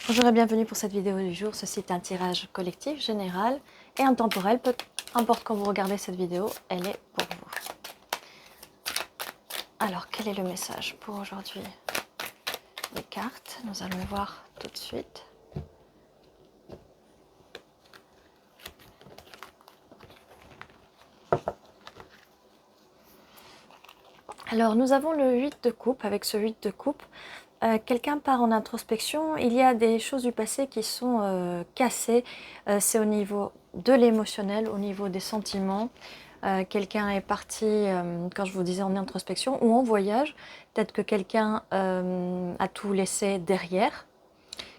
Bonjour et bienvenue pour cette vidéo du jour. Ceci est un tirage collectif, général et intemporel. Peu importe quand vous regardez cette vidéo, elle est pour vous. Alors, quel est le message pour aujourd'hui? Les cartes, nous allons voir tout de suite. Alors, nous avons le 8 de coupe. Avec ce 8 de coupe, quelqu'un part en introspection. Il y a des choses du passé qui sont cassées. C'est au niveau de l'émotionnel, au niveau des sentiments. Quelqu'un est parti, quand je vous disais en introspection, ou en voyage. Peut-être que quelqu'un a tout laissé derrière,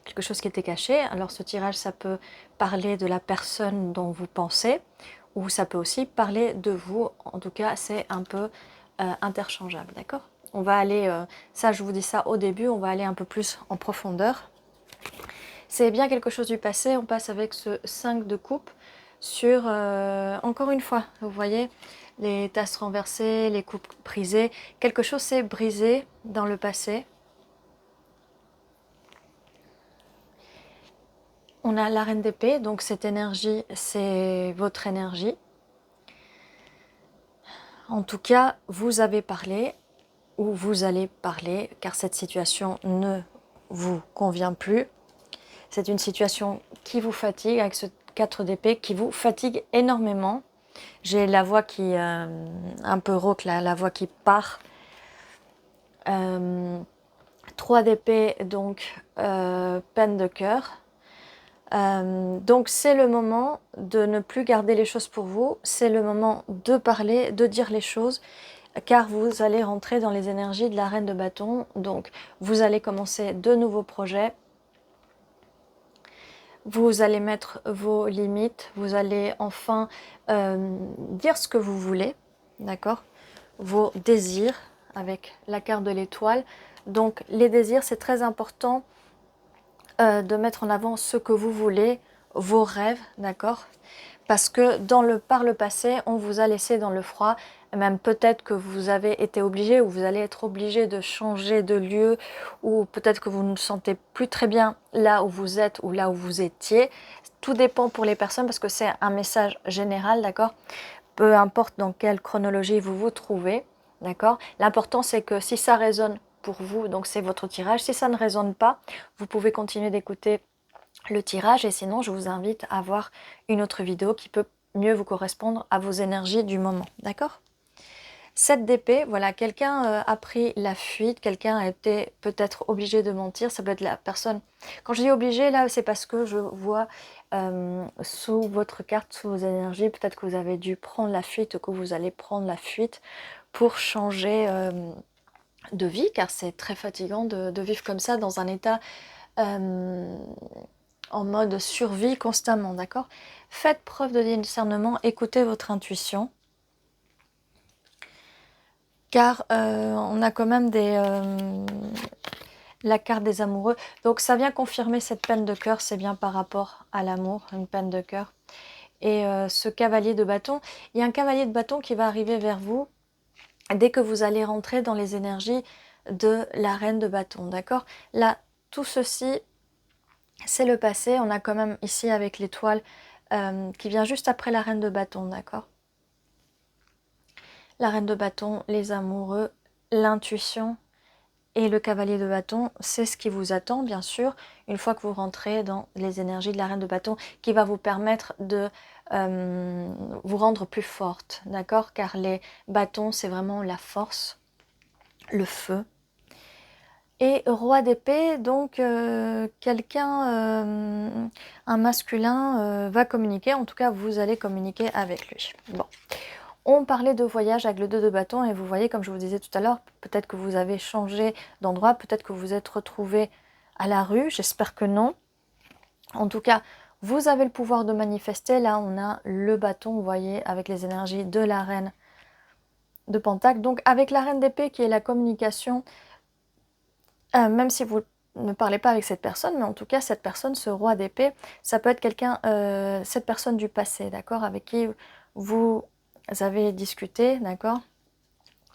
quelque chose qui était caché. Alors ce tirage, ça peut parler de la personne dont vous pensez, ou ça peut aussi parler de vous. En tout cas, c'est un peu interchangeable, d'accord? On va aller, ça je vous dis ça au début, on va aller un peu plus en profondeur. C'est bien quelque chose du passé, on passe avec ce 5 de coupe sur, encore une fois, vous voyez, les tasses renversées, les coupes brisées. Quelque chose s'est brisé dans le passé. On a la reine d'épée, donc cette énergie, c'est votre énergie. En tout cas, vous avez parlé ou vous allez parler, car cette situation ne vous convient plus. C'est une situation qui vous fatigue, avec ce 4 d'épée, qui vous fatigue énormément. J'ai la voix qui, un peu rauque, la voix qui part. 3 d'épée, donc peine de cœur. Donc c'est le moment de ne plus garder les choses pour vous, c'est le moment de parler, de dire les choses, car vous allez rentrer dans les énergies de la reine de bâton. Donc vous allez commencer de nouveaux projets, vous allez mettre vos limites, vous allez enfin dire ce que vous voulez, d'accord? Vos désirs avec la carte de l'étoile. Donc les désirs, c'est très important de mettre en avant ce que vous voulez, vos rêves, d'accord? Parce que par le passé, on vous a laissé dans le froid, même peut-être que vous avez été obligé ou vous allez être obligé de changer de lieu, ou peut-être que vous ne sentez plus très bien là où vous êtes ou là où vous étiez. Tout dépend pour les personnes parce que c'est un message général, d'accord? Peu importe dans quelle chronologie vous vous trouvez, d'accord? L'important c'est que si ça résonne pour vous, donc c'est votre tirage. Si ça ne résonne pas, vous pouvez continuer d'écouter le tirage, et sinon je vous invite à voir une autre vidéo qui peut mieux vous correspondre à vos énergies du moment, d'accord? 7 d'épée, voilà, quelqu'un a pris la fuite, quelqu'un a été peut-être obligé de mentir, ça peut être la personne. Quand je dis obligé, là, c'est parce que je vois sous votre carte, sous vos énergies, peut-être que vous avez dû prendre la fuite ou que vous allez prendre la fuite pour changer de vie, car c'est très fatigant de vivre comme ça dans un état en mode survie constamment, d'accord? Faites preuve de discernement, écoutez votre intuition, car on a quand même la carte des amoureux. Donc ça vient confirmer cette peine de cœur, c'est bien par rapport à l'amour, une peine de cœur. Et ce cavalier de bâton, il y a un cavalier de bâton qui va arriver vers vous dès que vous allez rentrer dans les énergies de la reine de bâton, d'accord? Là, tout ceci, c'est le passé. On a quand même ici avec l'étoile qui vient juste après la reine de bâton, d'accord? La reine de bâton, les amoureux, l'intuition et le cavalier de bâton, c'est ce qui vous attend, bien sûr, une fois que vous rentrez dans les énergies de la reine de bâton, qui va vous permettre de vous rendre plus forte, d'accord? Car les bâtons, c'est vraiment la force, le feu. Et roi d'épée, donc quelqu'un, un masculin, va communiquer, en tout cas vous allez communiquer avec lui. Bon, on parlait de voyage avec le 2 de bâton, et vous voyez, comme je vous disais tout à l'heure, peut-être que vous avez changé d'endroit, peut-être que vous êtes retrouvé à la rue, j'espère que non. En tout cas, vous avez le pouvoir de manifester. Là, on a le bâton, vous voyez, avec les énergies de la reine de Pentacle. Donc avec la reine d'épée qui est la communication, même si vous ne parlez pas avec cette personne, mais en tout cas, cette personne, ce roi d'épée, ça peut être quelqu'un, cette personne du passé, d'accord, avec qui vous avez discuté, d'accord,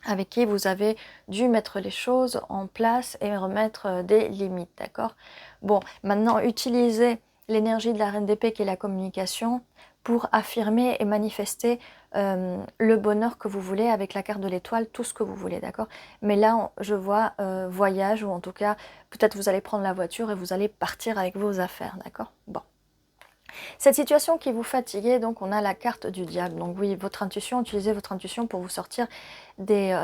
avec qui vous avez dû mettre les choses en place et remettre des limites, d'accord? Bon, maintenant, utilisez l'énergie de la reine d'épée qui est la communication pour affirmer et manifester le bonheur que vous voulez avec la carte de l'étoile, tout ce que vous voulez, d'accord? Mais là, je vois voyage, ou en tout cas, peut-être vous allez prendre la voiture et vous allez partir avec vos affaires, d'accord? Bon. Cette situation qui vous fatiguait, donc on a la carte du diable. Donc oui, votre intuition, utilisez votre intuition pour vous sortir des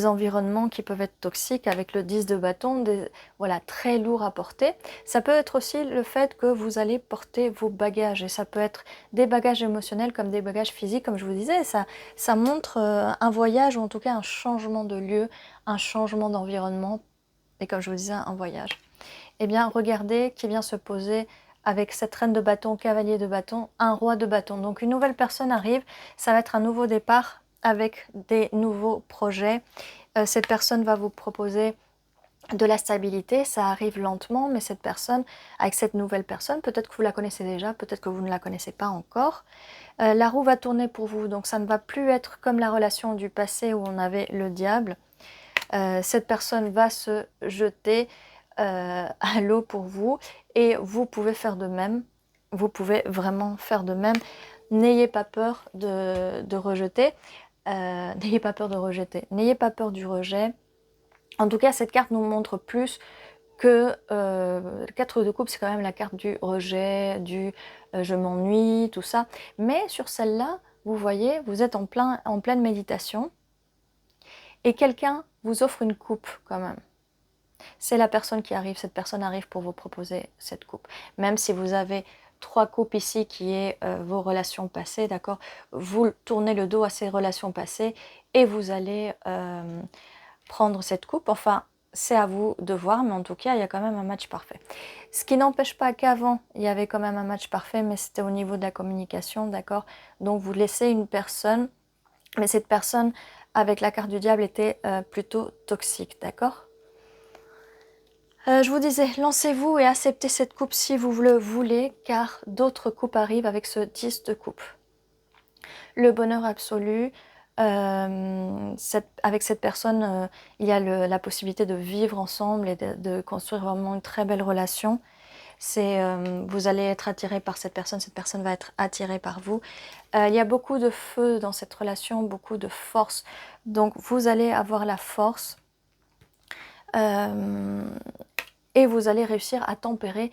environnements qui peuvent être toxiques, avec le 10 de bâton, voilà, très lourd à porter. Ça peut être aussi le fait que vous allez porter vos bagages, et ça peut être des bagages émotionnels comme des bagages physiques, comme je vous disais. Ça montre un voyage, ou en tout cas un changement de lieu, un changement d'environnement, et comme je vous disais, un voyage. Eh bien, regardez qui vient se poser avec cette reine de bâton, cavalier de bâton, un roi de bâton. Donc une nouvelle personne arrive, ça va être un nouveau départ avec des nouveaux projets. Cette personne va vous proposer de la stabilité, ça arrive lentement, mais cette personne, avec cette nouvelle personne, peut-être que vous la connaissez déjà, peut-être que vous ne la connaissez pas encore. La roue va tourner pour vous, donc ça ne va plus être comme la relation du passé où on avait le diable. Cette personne va se jeter à l'eau pour vous, et vous pouvez faire de même. Vous pouvez vraiment faire de même. N'ayez pas peur de rejeter. N'ayez pas peur de rejeter. N'ayez pas peur du rejet. En tout cas, cette carte nous montre plus que le 4 de coupe, c'est quand même la carte du rejet, du je m'ennuie, tout ça. Mais sur celle-là, vous voyez, vous êtes en pleine méditation, et quelqu'un vous offre une coupe quand même. C'est la personne qui arrive, cette personne arrive pour vous proposer cette coupe. Même si vous avez 3 coupes ici qui est vos relations passées, d'accord? Vous tournez le dos à ces relations passées et vous allez prendre cette coupe. Enfin, c'est à vous de voir, mais en tout cas, il y a quand même un match parfait. Ce qui n'empêche pas qu'avant, il y avait quand même un match parfait, mais c'était au niveau de la communication, d'accord? Donc, vous laissez une personne, mais cette personne, avec la carte du diable, était plutôt toxique, d'accord? Je vous disais, lancez-vous et acceptez cette coupe si vous le voulez, car d'autres coupes arrivent avec ce 10 de coupe. Le bonheur absolu, avec cette personne, il y a la possibilité de vivre ensemble et de construire vraiment une très belle relation. Vous allez être attiré par cette personne va être attirée par vous. Il y a beaucoup de feu dans cette relation, beaucoup de force. Donc vous allez avoir la force. Et vous allez réussir à tempérer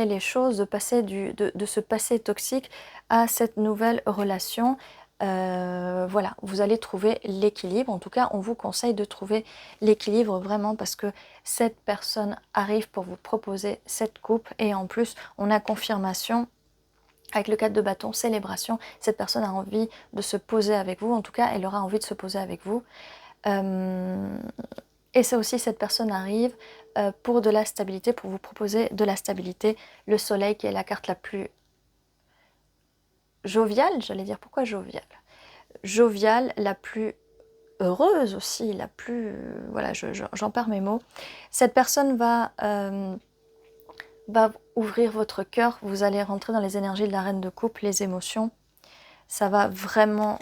les choses, de ce passé toxique à cette nouvelle relation. Voilà, vous allez trouver l'équilibre. En tout cas, on vous conseille de trouver l'équilibre vraiment, parce que cette personne arrive pour vous proposer cette coupe, et en plus, on a confirmation. Avec le 4 de bâton, célébration, cette personne a envie de se poser avec vous. En tout cas, elle aura envie de se poser avec vous. Et ça aussi, cette personne arrive pour de la stabilité, pour vous proposer de la stabilité. Le soleil qui est la carte la plus joviale, j'allais dire, pourquoi joviale? Joviale, la plus heureuse aussi, la plus... voilà, j'en perds mes mots. Cette personne va ouvrir votre cœur, vous allez rentrer dans les énergies de la reine de coupe, les émotions. Ça va vraiment,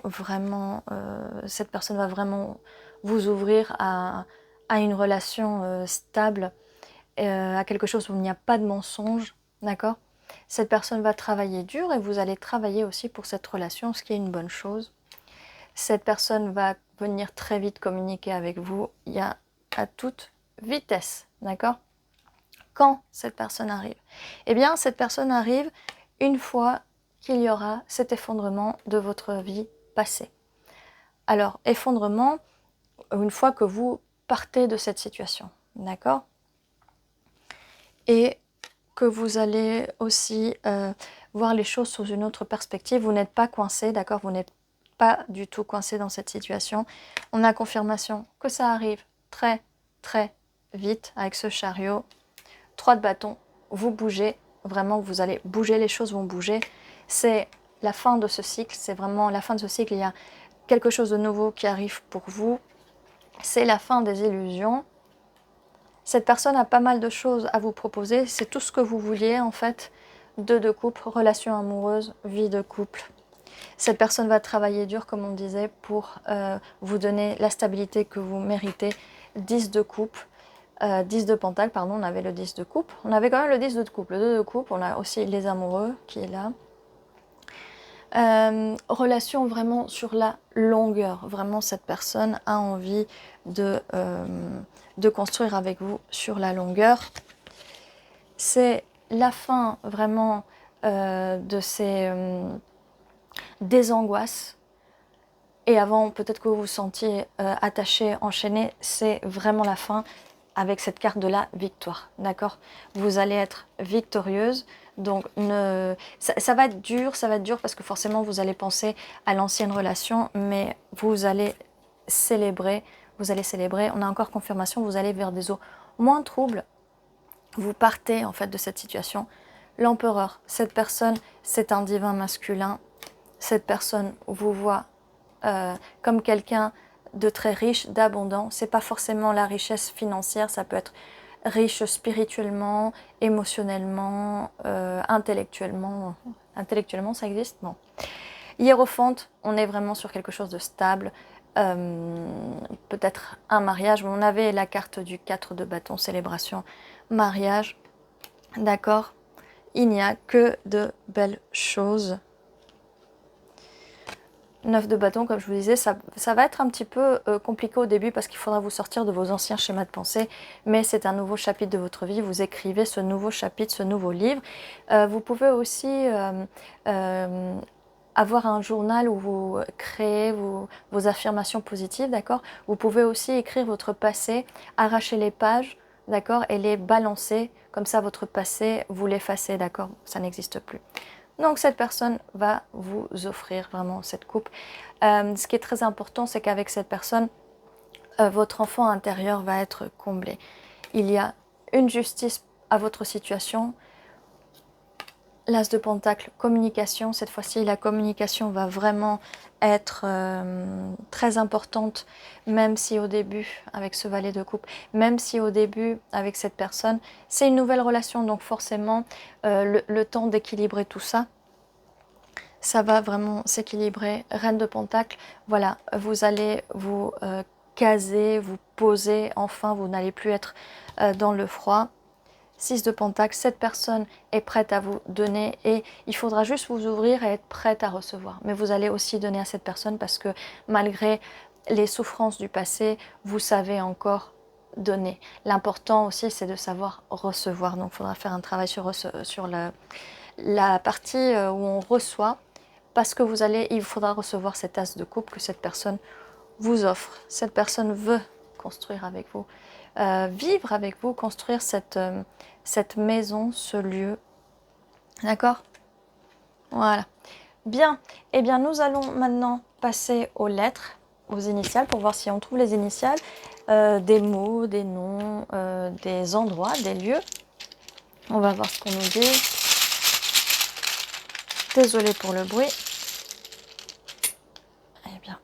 cette personne va vraiment vous ouvrir à une relation stable, à quelque chose où il n'y a pas de mensonge, d'accord? Cette personne va travailler dur, et vous allez travailler aussi pour cette relation, ce qui est une bonne chose. Cette personne va venir très vite communiquer avec vous, il y a à toute vitesse, d'accord? Quand cette personne arrive? Eh bien, cette personne arrive une fois qu'il y aura cet effondrement de votre vie passée. Alors, effondrement, une fois que vous partez de cette situation, d'accord? Et que vous allez aussi voir les choses sous une autre perspective. Vous n'êtes pas coincé, d'accord? Vous n'êtes pas du tout coincé dans cette situation. On a confirmation que ça arrive très, très vite avec ce chariot. 3 de bâton, vous bougez, vraiment vous allez bouger, les choses vont bouger. C'est la fin de ce cycle, c'est vraiment la fin de ce cycle. Il y a quelque chose de nouveau qui arrive pour vous. C'est la fin des illusions. Cette personne a pas mal de choses à vous proposer, c'est tout ce que vous vouliez en fait. 2 de coupe, relation amoureuse, vie de couple. Cette personne va travailler dur, comme on disait, pour vous donner la stabilité que vous méritez. 10 de coupe, 10 de pentacle, pardon, on avait le 10 de coupe. On avait quand même le 10 de coupe, le 2 de coupe, on a aussi les amoureux qui est là. Relation vraiment sur la longueur. Vraiment, cette personne a envie de construire avec vous sur la longueur. C'est la fin vraiment de ces des angoisses. Et avant, peut-être que vous vous sentiez attaché, enchaîné, c'est vraiment la fin avec cette carte de la victoire, d'accord? Vous allez être victorieuse, donc ça va être dur parce que forcément vous allez penser à l'ancienne relation, mais vous allez célébrer, on a encore confirmation, vous allez vers des eaux moins troubles, vous partez en fait de cette situation. L'empereur, cette personne, c'est un divin masculin, cette personne vous voit comme quelqu'un de très riche, d'abondant. C'est pas forcément la richesse financière, ça peut être riche spirituellement, émotionnellement, intellectuellement. Intellectuellement, ça existe? Non. Hiérophante, on est vraiment sur quelque chose de stable. Peut-être un mariage. On avait la carte du 4 de bâton, célébration, mariage. D'accord? Il n'y a que de belles choses. 9 de bâton, comme je vous disais, ça va être un petit peu compliqué au début parce qu'il faudra vous sortir de vos anciens schémas de pensée, mais c'est un nouveau chapitre de votre vie, vous écrivez ce nouveau chapitre, ce nouveau livre. Vous pouvez aussi avoir un journal où vous créez vos affirmations positives, d'accord? Vous pouvez aussi écrire votre passé, arracher les pages, d'accord? Et les balancer, comme ça votre passé, vous l'effacez, d'accord? Ça n'existe plus. Donc cette personne va vous offrir vraiment cette coupe. Ce qui est très important, c'est qu'avec cette personne, votre enfant intérieur va être comblé. Il y a une justice à votre situation. L'As de Pentacle, communication. Cette fois-ci, la communication va vraiment être très importante, même si au début, avec ce valet de coupe, même si au début, avec cette personne, c'est une nouvelle relation, donc forcément, le temps d'équilibrer tout ça, ça va vraiment s'équilibrer. Reine de Pentacle, voilà, vous allez vous caser, vous poser, enfin, vous n'allez plus être dans le froid. 6 de Pentacle, cette personne est prête à vous donner et il faudra juste vous ouvrir et être prête à recevoir. Mais vous allez aussi donner à cette personne parce que malgré les souffrances du passé, vous savez encore donner. L'important aussi, c'est de savoir recevoir. Donc, il faudra faire un travail sur la partie où on reçoit parce que il faudra recevoir cet as de coupe que cette personne vous offre. Cette personne veut construire avec vous, vivre avec vous, construire cette maison, ce lieu. D'accord? Voilà. Bien. Eh bien, nous allons maintenant passer aux lettres, aux initiales, pour voir si on trouve les initiales, des mots, des noms, des endroits, des lieux. On va voir ce qu'on nous dit. Désolée pour le bruit. Eh bien.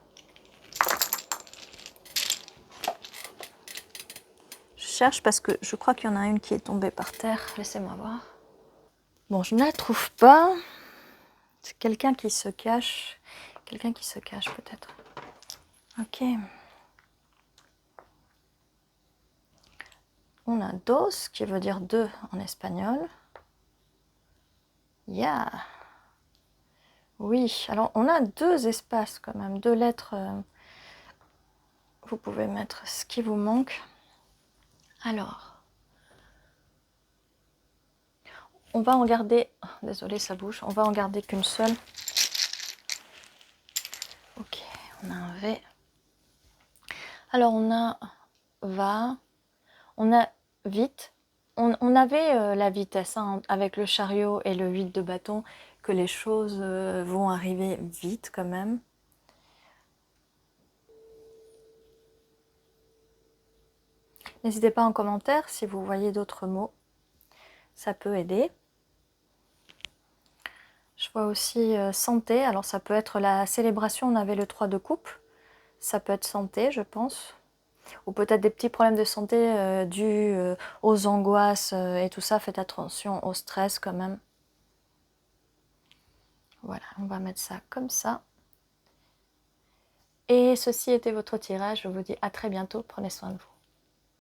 Je cherche parce que je crois qu'il y en a une qui est tombée par terre. Laissez-moi voir. Bon, je ne la trouve pas. C'est quelqu'un qui se cache. Quelqu'un qui se cache peut-être. Ok. On a dos qui veut dire deux en espagnol. Yeah. Oui, alors on a deux espaces quand même, deux lettres. Vous pouvez mettre ce qui vous manque. Alors, on va en garder. Oh, désolée, ça bouge. On va en garder qu'une seule. Ok, on a un V. Alors on a va, on a vite. On avait la vitesse hein, avec le chariot et le 8 de bâton, que les choses vont arriver vite quand même. N'hésitez pas en commentaire si vous voyez d'autres mots, ça peut aider. Je vois aussi santé, alors ça peut être la célébration, on avait le 3 de coupe, ça peut être santé je pense, ou peut-être des petits problèmes de santé dus aux angoisses et tout ça, faites attention au stress quand même. Voilà, on va mettre ça comme ça. Et ceci était votre tirage. Je vous dis à très bientôt. Prenez soin de vous.